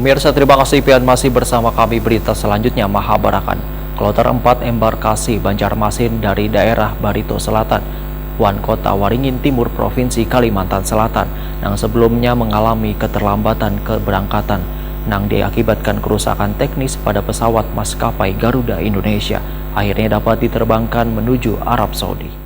Pemirsa, terima kasih pian masih bersama kami. Berita selanjutnya, Mahabarakan. Kloter 4 embarkasi Banjarmasin dari daerah Barito Selatan, Wan Kota Waringin Timur, Provinsi Kalimantan Selatan, yang sebelumnya mengalami keterlambatan keberangkatan, yang diakibatkan kerusakan teknis pada pesawat maskapai Garuda Indonesia, akhirnya dapat diterbangkan menuju Arab Saudi.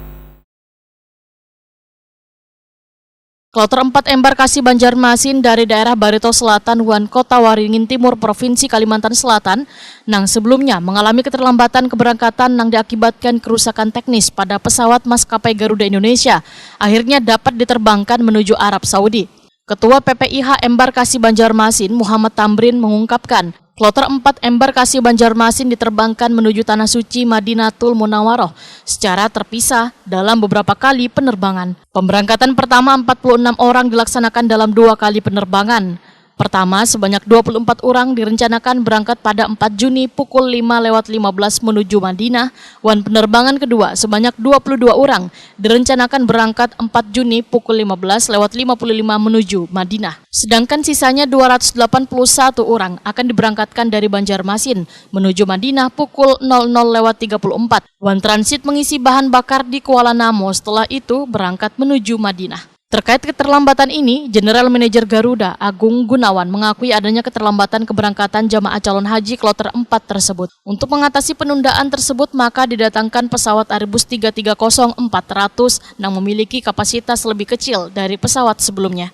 Kloter 4 embarkasi Banjarmasin dari daerah Barito Selatan, Wan Kota Waringin Timur, Provinsi Kalimantan Selatan, yang sebelumnya mengalami keterlambatan keberangkatan yang diakibatkan kerusakan teknis pada pesawat maskapai Garuda Indonesia, akhirnya dapat diterbangkan menuju Arab Saudi. Ketua PPIH Embarkasi Banjarmasin, Muhammad Tamrin, mengungkapkan, Kloter 4 embarkasi Banjarmasin diterbangkan menuju Tanah Suci Madinatul Munawwaroh secara terpisah dalam beberapa kali penerbangan. Pemberangkatan pertama 46 orang dilaksanakan dalam 2 kali penerbangan. Pertama, sebanyak 24 orang direncanakan berangkat pada 4 Juni pukul 5:15 menuju Madinah. Dan penerbangan kedua, sebanyak 22 orang direncanakan berangkat 4 Juni pukul 15:55 menuju Madinah. Sedangkan sisanya 281 orang akan diberangkatkan dari Banjarmasin menuju Madinah pukul 00:34. Dan transit mengisi bahan bakar di Kuala Namo, setelah itu berangkat menuju Madinah. Terkait keterlambatan ini, General Manager Garuda, Agung Gunawan, mengakui adanya keterlambatan keberangkatan jamaah calon haji kloter 4 tersebut. Untuk mengatasi penundaan tersebut, maka didatangkan pesawat Airbus 330-400 yang memiliki kapasitas lebih kecil dari pesawat sebelumnya.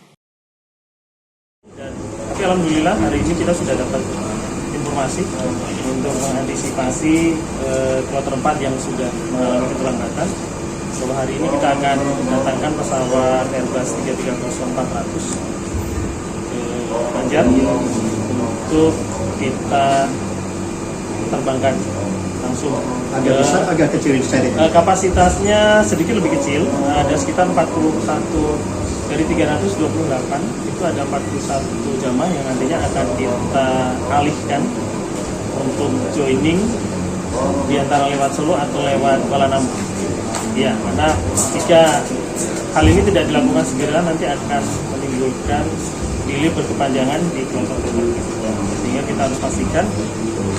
Tapi alhamdulillah hari ini kita sudah dapat informasi untuk mengantisipasi kloter 4 yang sudah mengalami keterlambatan. Bahwa hari ini kita akan mendatangkan pesawat Airbus 330-400 ke Banjar untuk kita terbangkan langsung. Agak besar, agak kecil seri. Kapasitasnya sedikit lebih kecil, ada sekitar 41 dari 328, itu ada 41 jamaah yang nantinya akan kita alihkan untuk joining di antara lewat Solo atau lewat Kuala Namo. Ya, karena jika hal ini tidak dilakukan segera nanti akan menimbulkan delay berkepanjangan di kloter tersebut. Sehingga kita harus pastikan,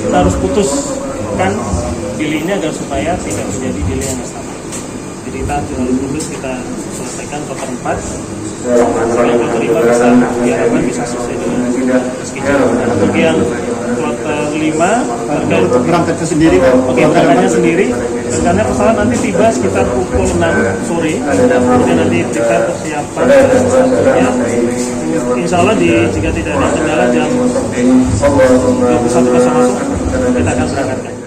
kita harus putuskan delay ini agar supaya tidak terjadi delay yang sama. Jadi kita harus putus, kita selesaikan kloter 4. Setelah kloter 5 bisa diharapkan bisa selesai dengan schedule. Dan untuk yang kloter 5 berangkatnya sendiri. Berangkatnya sendiri. Karena pesawat nanti tiba sekitar pukul 6 sore, kemudian nanti kita persiapan satunya. Insya Allah jika tidak ada kendala jam 21.00 kita akan berangkatkan.